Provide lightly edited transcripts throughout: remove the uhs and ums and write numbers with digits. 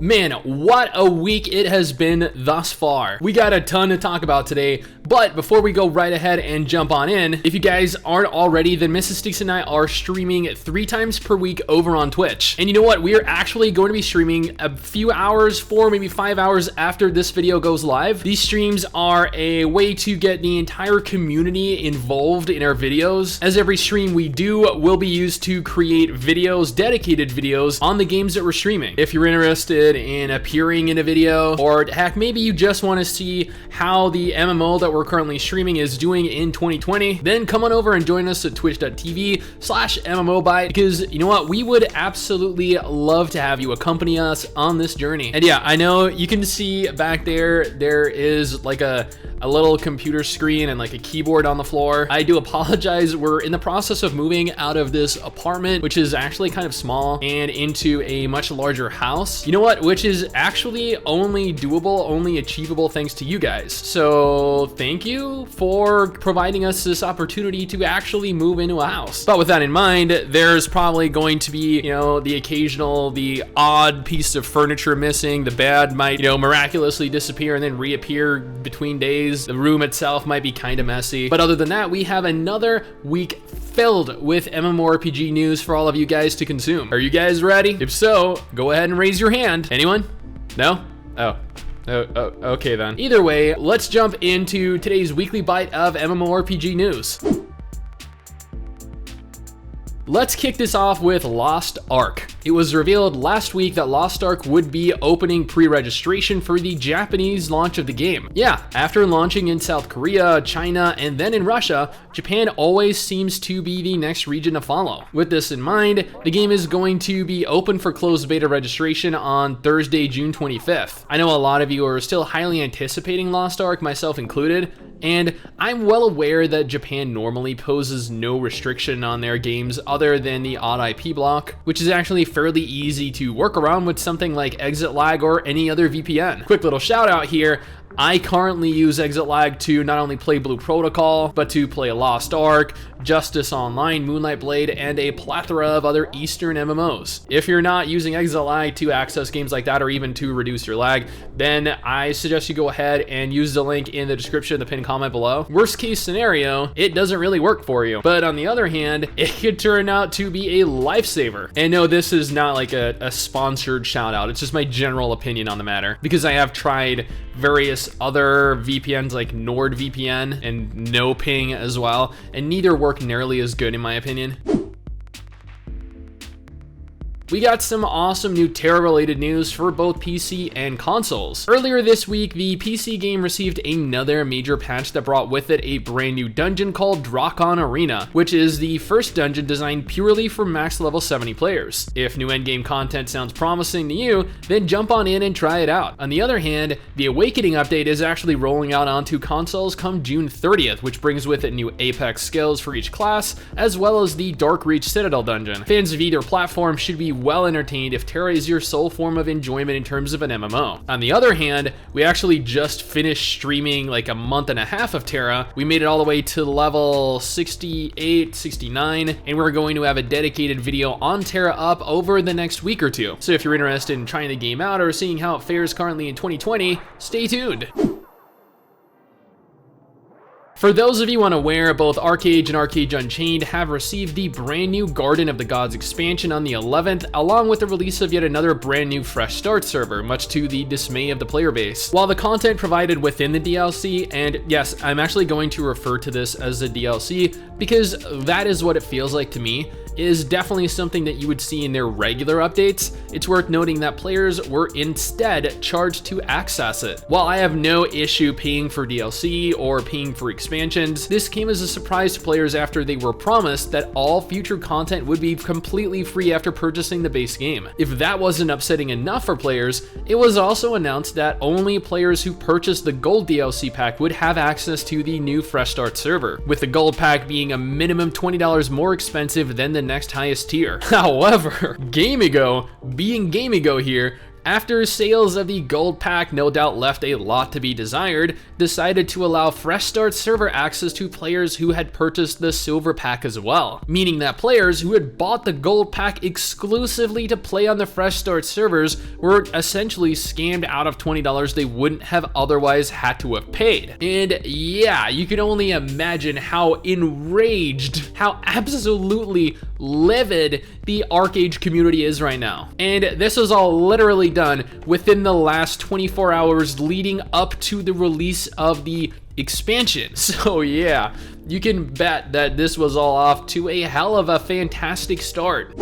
Man, what a week it has been thus far. We got a ton to talk about today, but before we go right ahead and jump on in, if you guys aren't already, then Mrs. Sticks and I are streaming 3 times per week over on Twitch. And you know what? We are actually going to be streaming a few hours, 4, maybe 5 hours after this video goes live. These streams are a way to get the entire community involved in our videos, as every stream we do will be used to create videos, dedicated videos on the games that we're streaming. If you're interested in appearing in a video, or heck, maybe you just want to see how the MMO that we're currently streaming is doing in 2020, then come on over and join us at twitch.tv/MMOByte, because you know what, we would absolutely love to have you accompany us on this journey. And yeah, I know you can see back there is like a little computer screen and like a keyboard on the floor. I do apologize, we're in the process of moving out of this apartment, which is actually kind of small, and into a much larger house. You know what? Which is actually only doable, only achievable thanks to you guys. So thank you for providing us this opportunity to actually move into a house. But with that in mind, there's probably going to be, you know, the odd piece of furniture missing. The bed might, you know, miraculously disappear and then reappear between days. The room itself might be kind of messy. But other than that, we have another week filled with MMORPG news for all of you guys to consume. Are you guys ready? If so, go ahead and raise your hand. Anyone? No? Oh, okay then. Either way, let's jump into today's weekly bite of MMORPG news. Let's kick this off with Lost Ark. It was revealed last week that Lost Ark would be opening pre-registration for the Japanese launch of the game. Yeah, after launching in South Korea, China, and then in Russia, Japan always seems to be the next region to follow. With this in mind, the game is going to be open for closed beta registration on Thursday, June 25th. I know a lot of you are still highly anticipating Lost Ark, myself included, and I'm well aware that Japan normally poses no restriction on their games other than the odd IP block, which is actually fairly easy to work around with something like exit lag or any other VPN. Quick little shout out here. I currently use exit lag to not only play Blue Protocol, but to play Lost Ark, Justice Online, Moonlight Blade, and a plethora of other Eastern MMOs. If you're not using exit lag to access games like that, or even to reduce your lag, then I suggest you go ahead and use the link in the description, the pinned comment below. Worst case scenario, it doesn't really work for you. But on the other hand, it could turn out to be a lifesaver. And no, this is not like a sponsored shout out. It's just my general opinion on the matter, because I have tried various other VPNs like NordVPN and No Ping as well, and neither work nearly as good in my opinion. We got some awesome new Tera related news for both PC and consoles. Earlier this week, the PC game received another major patch that brought with it a brand new dungeon called Drakon Arena, which is the first dungeon designed purely for max level 70 players. If new endgame content sounds promising to you, then jump on in and try it out. On the other hand, the Awakening update is actually rolling out onto consoles come June 30th, which brings with it new Apex skills for each class, as well as the Dark Reach Citadel dungeon. Fans of either platform should be well entertained if Tera is your sole form of enjoyment in terms of an MMO. On the other hand, we actually just finished streaming like a month and a half of Tera. We made it all the way to level 68, 69, and we're going to have a dedicated video on Tera up over the next week or two. So if you're interested in trying the game out or seeing how it fares currently in 2020, stay tuned. For those of you unaware, both ArcheAge and ArcheAge Unchained have received the brand new Garden of the Gods expansion on the 11th, along with the release of yet another brand new Fresh Start server, much to the dismay of the player base. While the content provided within the DLC, and yes, I'm actually going to refer to this as a DLC because that is what it feels like to me, is definitely something that you would see in their regular updates, it's worth noting that players were instead charged to access it. While I have no issue paying for DLC or paying for expansions, this came as a surprise to players after they were promised that all future content would be completely free after purchasing the base game. If that wasn't upsetting enough for players, it was also announced that only players who purchased the Gold DLC pack would have access to the new Fresh Start server, with the Gold pack being a minimum $20 more expensive than the next highest tier. However, Gamigo, being Gamigo here, After sales of the gold pack no doubt left a lot to be desired, decided to allow fresh start server access to players who had purchased the silver pack as well, meaning that players who had bought the gold pack exclusively to play on the fresh start servers were essentially scammed out of $20 they wouldn't have otherwise had to have paid. And yeah, you can only imagine how enraged, how absolutely livid the ArcheAge community is right now. And this was all literally done within the last 24 hours leading up to the release of the expansion. So yeah, you can bet that this was all off to a hell of a fantastic start.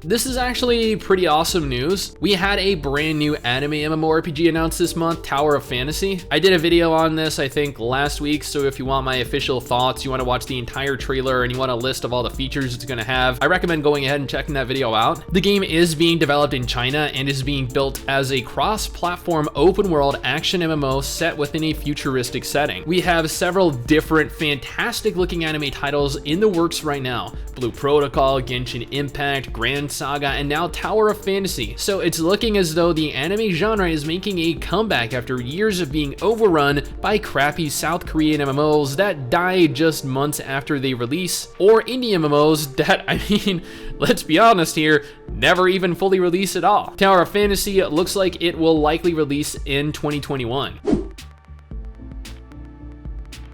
This is actually pretty awesome news. We had a brand new anime MMORPG announced this month, Tower of Fantasy. I did a video on this, I think, last week, so if you want my official thoughts, you want to watch the entire trailer, and you want a list of all the features it's going to have, I recommend going ahead and checking that video out. The game is being developed in China and is being built as a cross-platform open-world action MMO set within a futuristic setting. We have several different fantastic-looking anime titles in the works right now. Blue Protocol, Genshin Impact, Grand Saga, and now Tower of Fantasy. So it's looking as though the anime genre is making a comeback after years of being overrun by crappy South Korean MMOs that die just months after they release, or indie MMOs that, I mean, let's be honest here, never even fully release at all. Tower of Fantasy looks like it will likely release in 2021.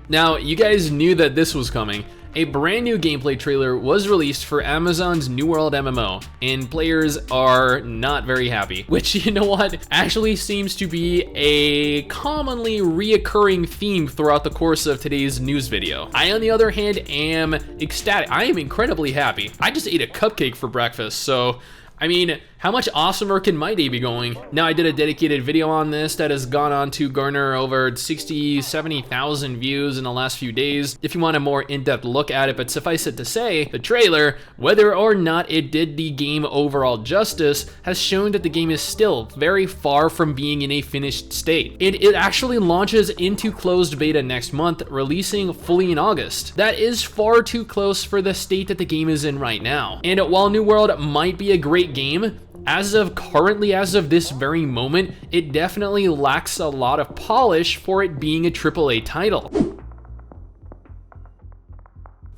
Now, you guys knew that this was coming. A brand new gameplay trailer was released for Amazon's New World MMO, and players are not very happy, which, you know what, actually seems to be a commonly reoccurring theme throughout the course of today's news video. I, on the other hand, am ecstatic. I am incredibly happy. I just ate a cupcake for breakfast, so I mean, how much awesomer can my day be going? Now, I did a dedicated video on this that has gone on to garner over 70,000 views in the last few days if you want a more in-depth look at it, but suffice it to say, the trailer, whether or not it did the game overall justice, has shown that the game is still very far from being in a finished state. And it actually launches into closed beta next month, releasing fully in August. That is far too close for the state that the game is in right now. And while New World might be a great game, as of this very moment, it definitely lacks a lot of polish for it being a AAA title.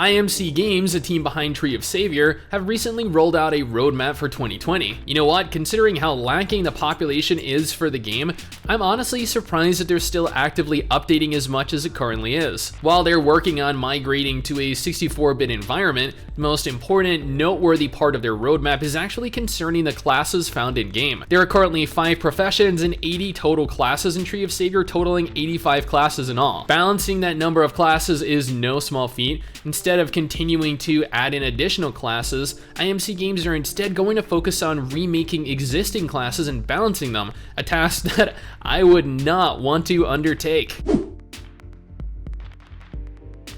IMC Games, a team behind Tree of Savior, have recently rolled out a roadmap for 2020. You know what? Considering how lacking the population is for the game, I'm honestly surprised that they're still actively updating as much as it currently is. While they're working on migrating to a 64-bit environment, the most important, noteworthy part of their roadmap is actually concerning the classes found in-game. There are currently 5 professions and 80 total classes in Tree of Savior, totaling 85 classes in all. Balancing that number of classes is no small feat. Instead of continuing to add in additional classes, IMC Games are instead going to focus on remaking existing classes and balancing them, a task that I would not want to undertake.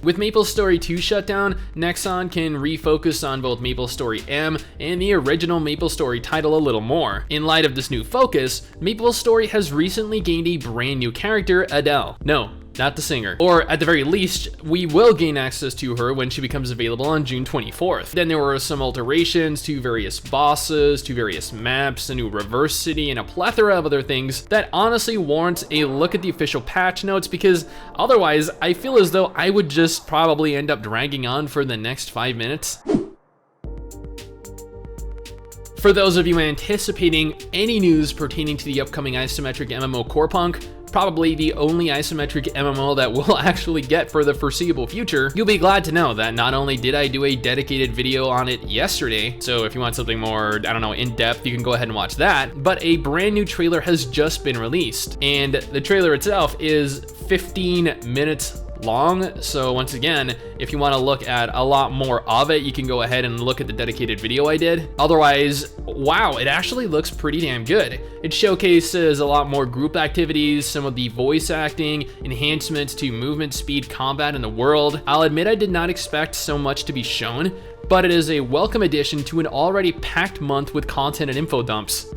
With MapleStory 2 shut down, Nexon can refocus on both MapleStory M and the original MapleStory title a little more. In light of this new focus, MapleStory has recently gained a brand new character, Adele. No, not the singer. Or at the very least, we will gain access to her when she becomes available on June 24th. Then there were some alterations to various bosses, to various maps, a new reverse city, and a plethora of other things that honestly warrants a look at the official patch notes, because otherwise I feel as though I would just probably end up dragging on for the next 5 minutes. For those of you anticipating any news pertaining to the upcoming isometric MMO Corepunk, probably the only isometric MMO that we'll actually get for the foreseeable future, you'll be glad to know that not only did I do a dedicated video on it yesterday, so if you want something more, I don't know, in-depth, you can go ahead and watch that, but a brand new trailer has just been released, and the trailer itself is 15 minutes long. So once again, if you want to look at a lot more of it, you can go ahead and look at the dedicated video I did. Otherwise, wow, it actually looks pretty damn good. It showcases a lot more group activities, some of the voice acting, enhancements to movement, speed, combat in the world. I'll admit I did not expect so much to be shown, but it is a welcome addition to an already packed month with content and info dumps.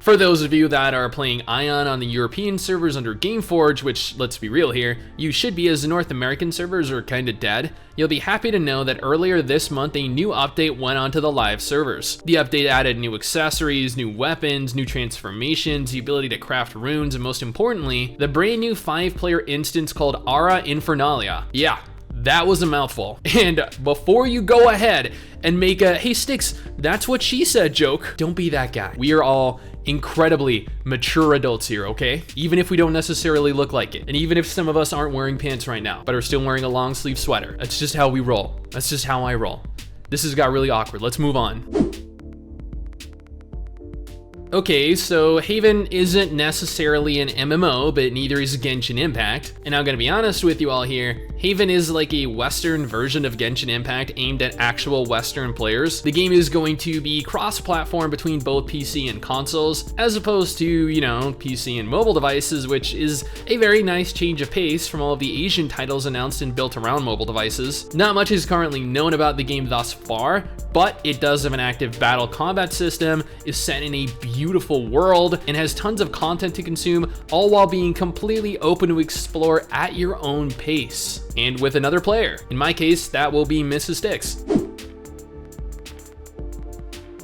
For those of you that are playing Aion on the European servers under Gameforge, which, let's be real here, you should be, as the North American servers are kinda dead, you'll be happy to know that earlier this month a new update went onto the live servers. The update added new accessories, new weapons, new transformations, the ability to craft runes, and most importantly, the brand new 5-player instance called Ara Infernalia. Yeah, that was a mouthful. And before you go ahead and make a, hey Sticks, that's what she said joke, don't be that guy. We are all incredibly mature adults here, okay? Even if we don't necessarily look like it. And even if some of us aren't wearing pants right now, but are still wearing a long sleeve sweater. That's just how we roll. That's just how I roll. This has got really awkward. Let's move on. Okay, so Haven isn't necessarily an MMO, but neither is Genshin Impact. And I'm gonna be honest with you all here, Haven is like a Western version of Genshin Impact aimed at actual Western players. The game is going to be cross-platform between both PC and consoles, as opposed to, you know, PC and mobile devices, which is a very nice change of pace from all of the Asian titles announced and built around mobile devices. Not much is currently known about the game thus far, but it does have an active battle combat system, is set in a beautiful world, and has tons of content to consume, all while being completely open to explore at your own pace and with another player. In my case, that will be Mrs. Sticks.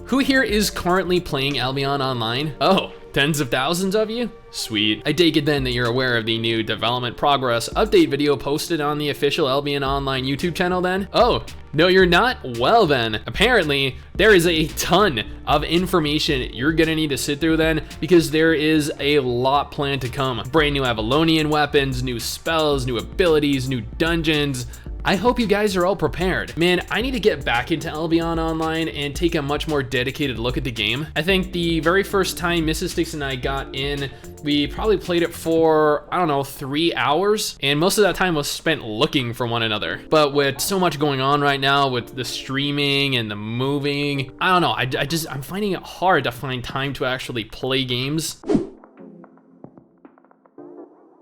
Who here is currently playing Albion Online? Oh, tens of thousands of you? Sweet. I take it then that you're aware of the new development progress update video posted on the official Albion Online YouTube channel then? Oh, no you're not? Well then, apparently there is a ton of information you're gonna need to sit through then, because there is a lot planned to come. Brand new Avalonian weapons, new spells, new abilities, new dungeons. I hope you guys are all prepared. Man, I need to get back into Albion Online and take a much more dedicated look at the game. I think the very first time Mrs. Sticks and I got in, we probably played it for, I don't know, 3 hours, and most of that time was spent looking for one another. But with so much going on right now with the streaming and the moving, I don't know, I'm finding it hard to find time to actually play games.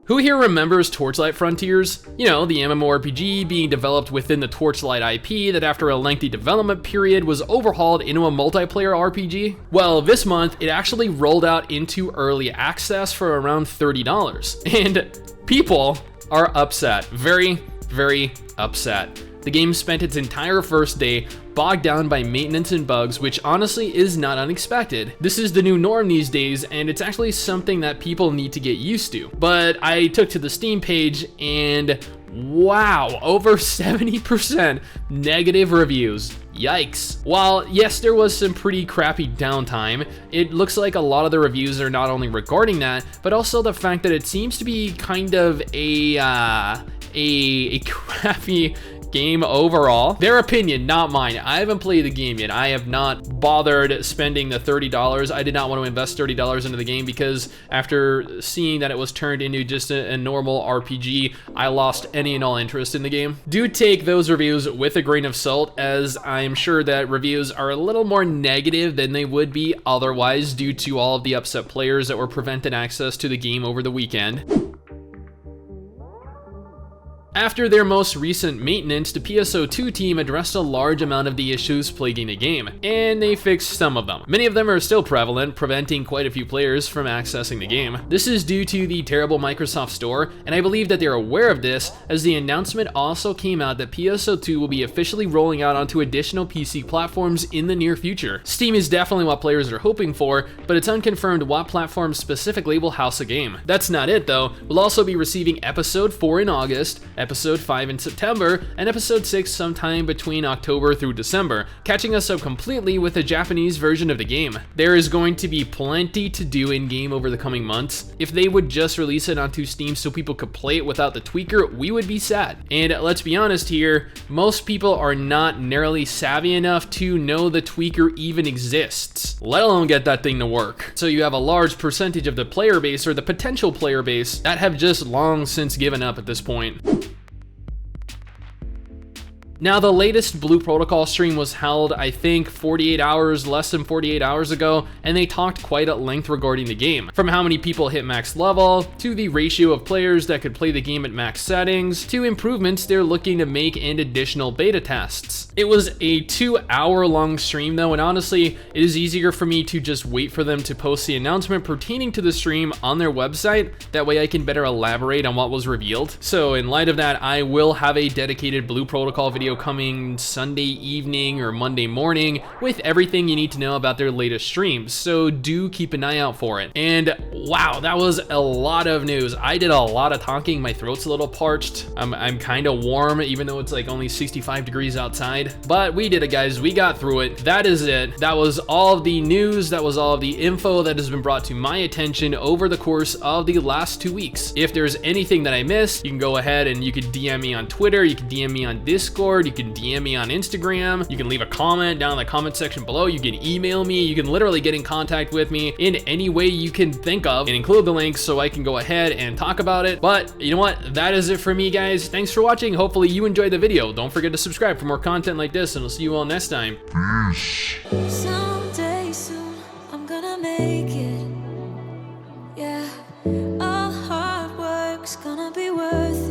Who here remembers Torchlight Frontiers? You know, the MMORPG being developed within the Torchlight IP that after a lengthy development period was overhauled into a multiplayer RPG? Well, this month it actually rolled out into early access for around $30. And people are upset, very, very upset. The game spent its entire first day bogged down by maintenance and bugs, which honestly is not unexpected. This is the new norm these days, and it's actually something that people need to get used to. But I took to the Steam page and wow, over 70% negative reviews. Yikes. While yes, there was some pretty crappy downtime, it looks like a lot of the reviews are not only regarding that, but also the fact that it seems to be kind of a crappy game overall. Their opinion, not mine. I haven't played the game yet. I have not bothered spending the $30. I did not want to invest $30 into the game because after seeing that it was turned into just a normal RPG, I lost any and all interest in the game. Do take those reviews with a grain of salt, as I'm sure that reviews are a little more negative than they would be otherwise due to all of the upset players that were prevented access to the game over the weekend. After their most recent maintenance, the PSO2 team addressed a large amount of the issues plaguing the game, and they fixed some of them. Many of them are still prevalent, preventing quite a few players from accessing the game. This is due to the terrible Microsoft Store, and I believe that they're aware of this, as the announcement also came out that PSO2 will be officially rolling out onto additional PC platforms in the near future. Steam is definitely what players are hoping for, but it's unconfirmed what platform specifically will house the game. That's not it though. We'll also be receiving Episode 4 in August, Episode 5 in September, and Episode 6 sometime between October through December, catching us up completely with a Japanese version of the game. There is going to be plenty to do in-game over the coming months. If they would just release it onto Steam so people could play it without the tweaker, we would be sad. And let's be honest here, most people are not nearly savvy enough to know the tweaker even exists, let alone get that thing to work. So you have a large percentage of the player base, or the potential player base, that have just long since given up at this point. Now, the latest Blue Protocol stream was held, I think, 48 hours, less than 48 hours ago, and they talked quite at length regarding the game. From how many people hit max level, to the ratio of players that could play the game at max settings, to improvements they're looking to make and additional beta tests. It was a 2-hour-long stream though, and honestly, it is easier for me to just wait for them to post the announcement pertaining to the stream on their website. That way I can better elaborate on what was revealed. So in light of that, I will have a dedicated Blue Protocol video coming Sunday evening or Monday morning with everything you need to know about their latest streams, so do keep an eye out for it. And wow, that was a lot of news. I did a lot of talking, my throat's a little parched, I'm kind of warm even though it's like only 65 degrees outside, but we did it guys, we got through it. That is it. That was all of the news, that was all of the info that has been brought to my attention over the course of the last 2 weeks. If there's anything that I missed, you can go ahead and you can DM me on Twitter, you can DM me on Discord, you can DM me on Instagram, you can leave a comment down in the comment section below, you can email me, you can literally get in contact with me in any way you can think of and include the links so I can go ahead and talk about it. But you know what, that is it for me guys. Thanks for watching, hopefully you enjoyed the video. Don't forget to subscribe for more content like this, and I'll see you all next time. Peace. Someday soon I'm gonna make it, yeah, all hard work's gonna be worth it.